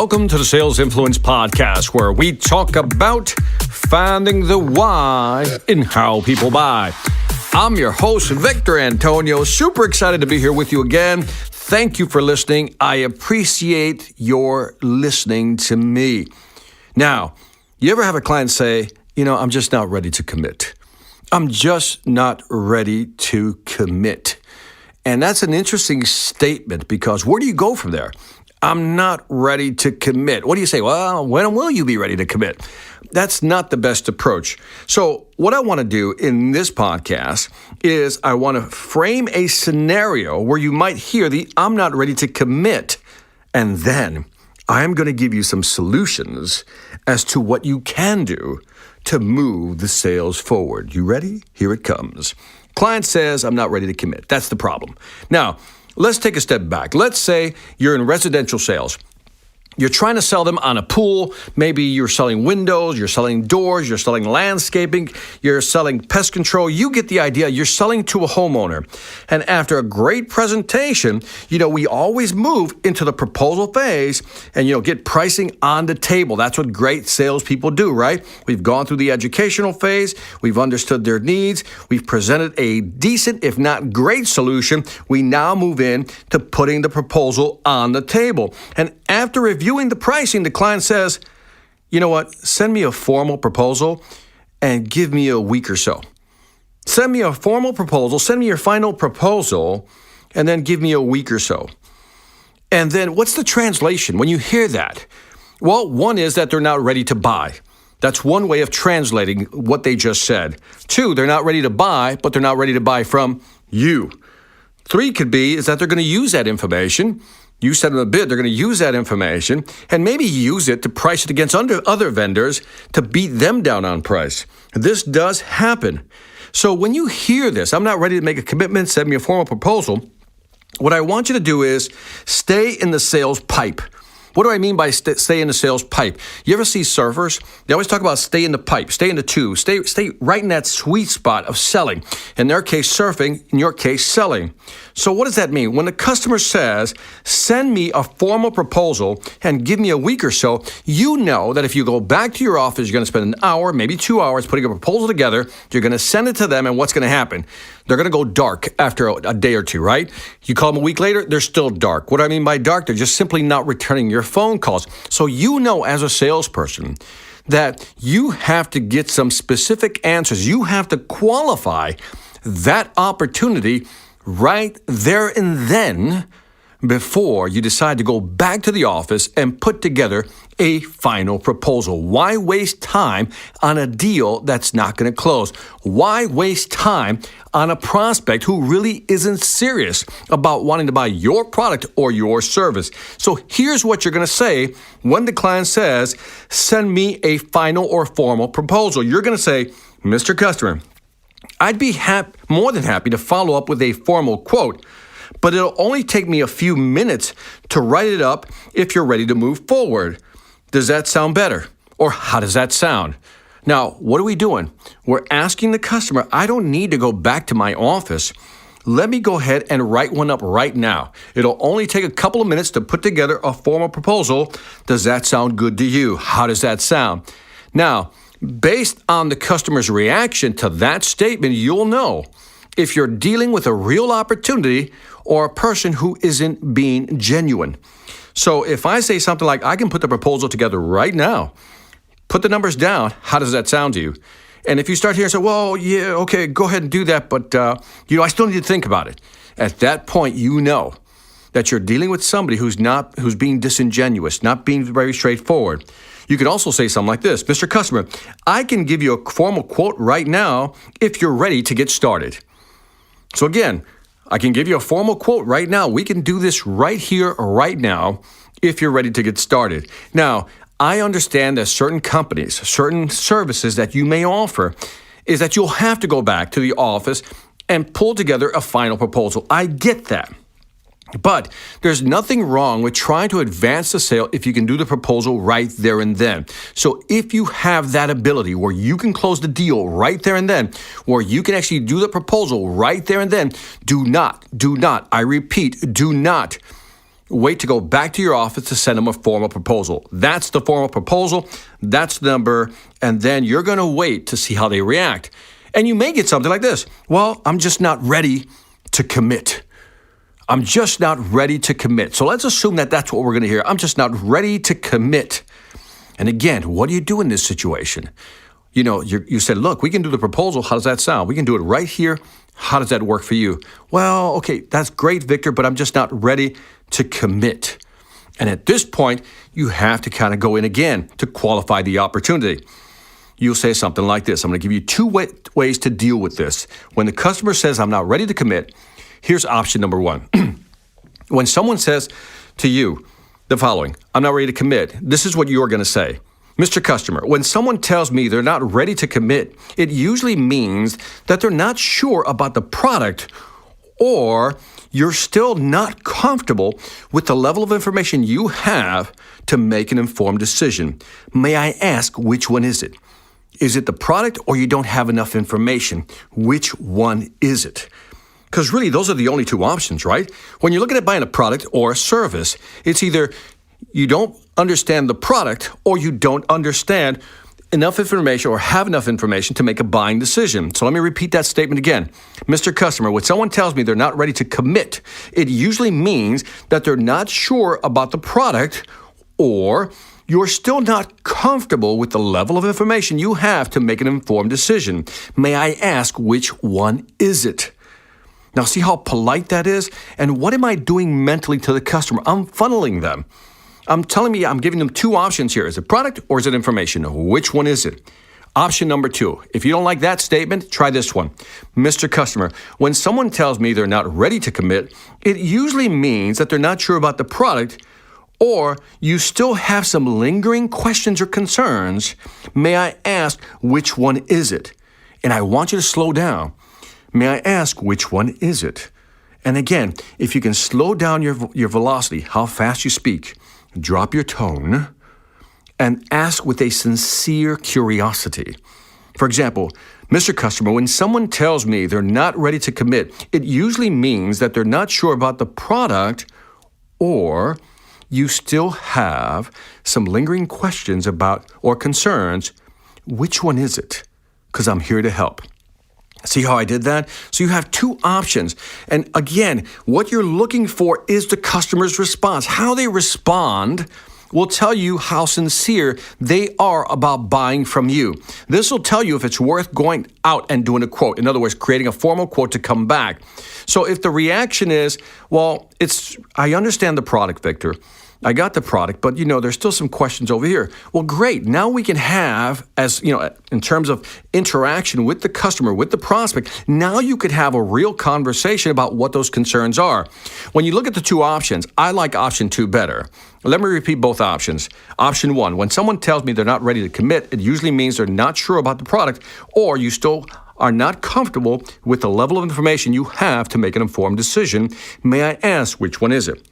Welcome to the Sales Influence Podcast, where we talk about finding the why in how people buy. I'm your host, Victor Antonio. Super excited to be here with you again. Thank you for listening. I appreciate your listening to me. Now, you ever have a client say, I'm just not ready to commit. I'm just not ready to commit. And that's an interesting statement because where do you go from there? I'm not ready to commit. What do you say? Well, when will you be ready to commit? That's not the best approach. So what I want to do in this podcast is I want to frame a scenario where you might hear the I'm not ready to commit. And then I'm going to give you some solutions as to what you can do to move the sales forward. You ready? Here it comes. Client says, I'm not ready to commit. That's the problem. Now, let's take a step back. Let's say you're in residential sales. You're trying to sell them on a pool. Maybe you're selling windows, you're selling doors, you're selling landscaping, you're selling pest control. You get the idea. You're selling to a homeowner. And after a great presentation, we always move into the proposal phase and, get pricing on the table. That's what great salespeople do, right? We've gone through the educational phase. We've understood their needs. We've presented a decent, if not great solution. We now move in to putting the proposal on the table. And after reviewing the pricing, the client says, you know what, send me a formal proposal and give me a week or so. Send me a formal proposal, send me your final proposal, and then give me a week or so. And then what's the translation when you hear that? Well, one is that they're not ready to buy. That's one way of translating what they just said. Two, they're not ready to buy, but they're not ready to buy from you. Three could be is that they're going to use that information. You send them a bid, they're going to use that information and maybe use it to price it against other vendors to beat them down on price. This does happen. So when you hear this, I'm not ready to make a commitment, send me a formal proposal, what I want you to do is stay in the sales pipe. What do I mean by stay in the sales pipe? You ever see surfers? They always talk about stay in the pipe, stay in the tube, stay right in that sweet spot of selling. In their case, surfing. In your case, selling. So what does that mean? When the customer says, send me a formal proposal and give me a week or so, you know that if you go back to your office, you're going to spend an hour, maybe 2 hours putting a proposal together. You're going to send it to them, and what's going to happen? They're going to go dark after a day or two, right? You call them a week later, they're still dark. What do I mean by dark? They're just simply not returning your phone calls. So you know as a salesperson that you have to get some specific answers. You have to qualify that opportunity right there and then before you decide to go back to the office and put together a final proposal. Why waste time on a deal that's not going to close? Why waste time on a prospect who really isn't serious about wanting to buy your product or your service? So here's what you're going to say when the client says, send me a final or formal proposal. You're going to say, Mr. Customer, I'd be more than happy to follow up with a formal quote, but it'll only take me a few minutes to write it up if you're ready to move forward. Does that sound better? Or how does that sound? Now, what are we doing? We're asking the customer, I don't need to go back to my office. Let me go ahead and write one up right now. It'll only take a couple of minutes to put together a formal proposal. Does that sound good to you? How does that sound? Now, based on the customer's reaction to that statement, you'll know if you're dealing with a real opportunity or a person who isn't being genuine. So if I say something like, I can put the proposal together right now, put the numbers down, how does that sound to you? And if you start here and say, well, yeah, okay, go ahead and do that, but I still need to think about it. At that point, you know that you're dealing with somebody who's being disingenuous, not being very straightforward. You could also say something like this, Mr. Customer, I can give you a formal quote right now if you're ready to get started. So again, I can give you a formal quote right now. We can do this right here, right now, if you're ready to get started. Now, I understand that certain companies, certain services that you may offer is that you'll have to go back to the office and pull together a final proposal. I get that. But there's nothing wrong with trying to advance the sale if you can do the proposal right there and then. So if you have that ability where you can close the deal right there and then, where you can actually do the proposal right there and then, do not, I repeat, do not wait to go back to your office to send them a formal proposal. That's the formal proposal. That's the number. And then you're going to wait to see how they react. And you may get something like this. Well, I'm just not ready to commit. I'm just not ready to commit. So let's assume that that's what we're going to hear. I'm just not ready to commit. And again, what do you do in this situation? You said, look, we can do the proposal. How does that sound? We can do it right here. How does that work for you? Well, okay, that's great, Victor, but I'm just not ready to commit. And at this point, you have to kind of go in again to qualify the opportunity. You'll say something like this. I'm going to give you two ways to deal with this. When the customer says, I'm not ready to commit, here's option number one. When someone says to you the following, I'm not ready to commit, this is what you're going to say. Mr. Customer, when someone tells me they're not ready to commit, it usually means that they're not sure about the product, or you're still not comfortable with the level of information you have to make an informed decision. May I ask, which one is it? Is it the product, or you don't have enough information? Which one is it? Because really, those are the only two options, right? When you're looking at buying a product or a service, it's either you don't understand the product or you don't understand enough information or have enough information to make a buying decision. So let me repeat that statement again. Mr. Customer, when someone tells me they're not ready to commit, it usually means that they're not sure about the product, or you're still not comfortable with the level of information you have to make an informed decision. May I ask, which one is it? Now, see how polite that is? And what am I doing mentally to the customer? I'm funneling them. I'm giving them two options here. Is it product or is it information? Which one is it? Option number two. If you don't like that statement, try this one. Mr. Customer, when someone tells me they're not ready to commit, it usually means that they're not sure about the product, or you still have some lingering questions or concerns. May I ask, which one is it? And I want you to slow down. May I ask, which one is it? And again, if you can slow down your velocity, how fast you speak, drop your tone, and ask with a sincere curiosity. For example, Mr. Customer, when someone tells me they're not ready to commit, it usually means that they're not sure about the product, or you still have some lingering questions about or concerns. Which one is it? Because I'm here to help. See how I did that? So you have two options. And again, what you're looking for is the customer's response. How they respond will tell you how sincere they are about buying from you. This will tell you if it's worth going out and doing a quote. In other words, creating a formal quote to come back. So if the reaction is, well, I understand the product, Victor. I got the product, but there's still some questions over here. Well, great. Now we can have, in terms of interaction with the customer, with the prospect, now you could have a real conversation about what those concerns are. When you look at the two options, I like option two better. Let me repeat both options. Option one, when someone tells me they're not ready to commit, it usually means they're not sure about the product, or you still are not comfortable with the level of information you have to make an informed decision. May I ask, which one is it?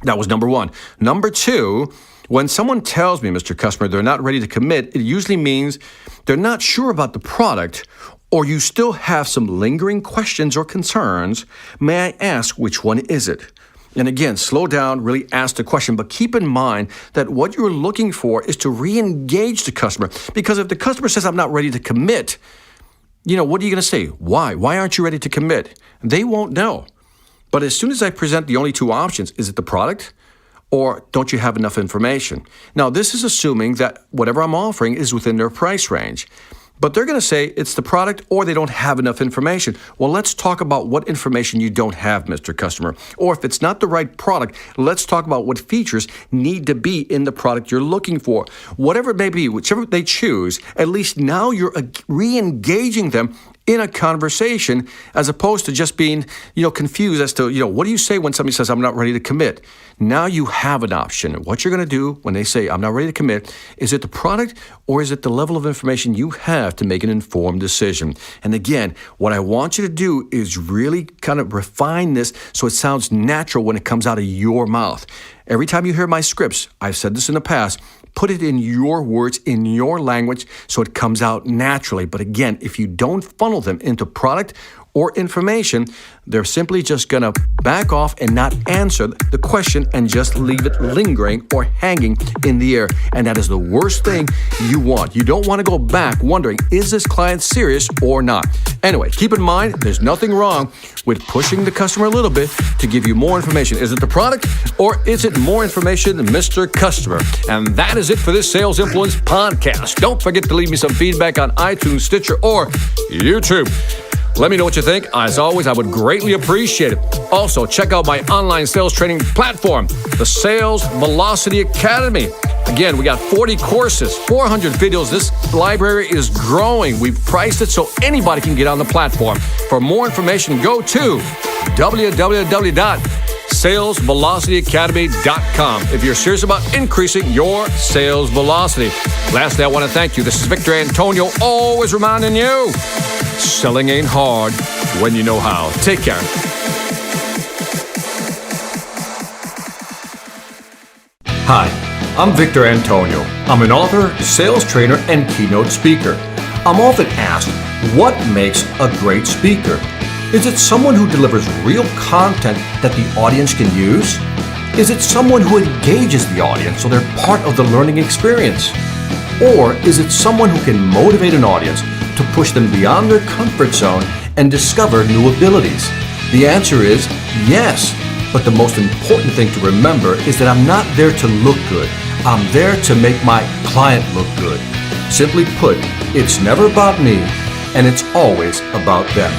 That was number one. Number two, when someone tells me, Mr. Customer, they're not ready to commit, it usually means they're not sure about the product, or you still have some lingering questions or concerns. May I ask, which one is it? And again, slow down, really ask the question, but keep in mind that what you're looking for is to re-engage the customer. Because if the customer says, I'm not ready to commit, what are you going to say? Why? Why aren't you ready to commit? They won't know. But as soon as I present the only two options, is it the product, or don't you have enough information? Now, this is assuming that whatever I'm offering is within their price range. But they're going to say it's the product, or they don't have enough information. Well, let's talk about what information you don't have, Mr. Customer. Or if it's not the right product, let's talk about what features need to be in the product you're looking for. Whatever it may be, whichever they choose, at least now you're re-engaging them in a conversation, as opposed to just being, confused as to, what do you say when somebody says, I'm not ready to commit? Now you have an option. What you're going to do when they say, I'm not ready to commit, is it the product, or is it the level of information you have to make an informed decision? And again, what I want you to do is really kind of refine this so it sounds natural when it comes out of your mouth. Every time you hear my scripts, I've said this in the past, put it in your words, in your language, so it comes out naturally. But again, if you don't funnel them into product or information, they're simply just going to back off and not answer the question and just leave it lingering or hanging in the air. And that is the worst thing you want. You don't want to go back wondering, is this client serious or not? Anyway, keep in mind, there's nothing wrong with pushing the customer a little bit to give you more information. Is it the product or is it more information, Mr. Customer? And that is it for this Sales Influence podcast. Don't forget to leave me some feedback on iTunes, Stitcher, or YouTube. Let me know what you think. As always, I would greatly appreciate it. Also, check out my online sales training platform, the Sales Velocity Academy. Again, we got 40 courses, 400 videos. This library is growing. We've priced it so anybody can get on the platform. For more information, go to www.salesvelocityacademy.com if you're serious about increasing your sales velocity. Lastly, I want to thank you. This is Victor Antonio, always reminding you, selling ain't hard when you know how. Take care. Hi, I'm Victor Antonio. I'm an author, sales trainer, and keynote speaker. I'm often asked, what makes a great speaker? Is it someone who delivers real content that the audience can use? Is it someone who engages the audience so they're part of the learning experience? Or is it someone who can motivate an audience to push them beyond their comfort zone and discover new abilities? The answer is yes. But the most important thing to remember is that I'm not there to look good. I'm there to make my client look good. Simply put, it's never about me, and it's always about them.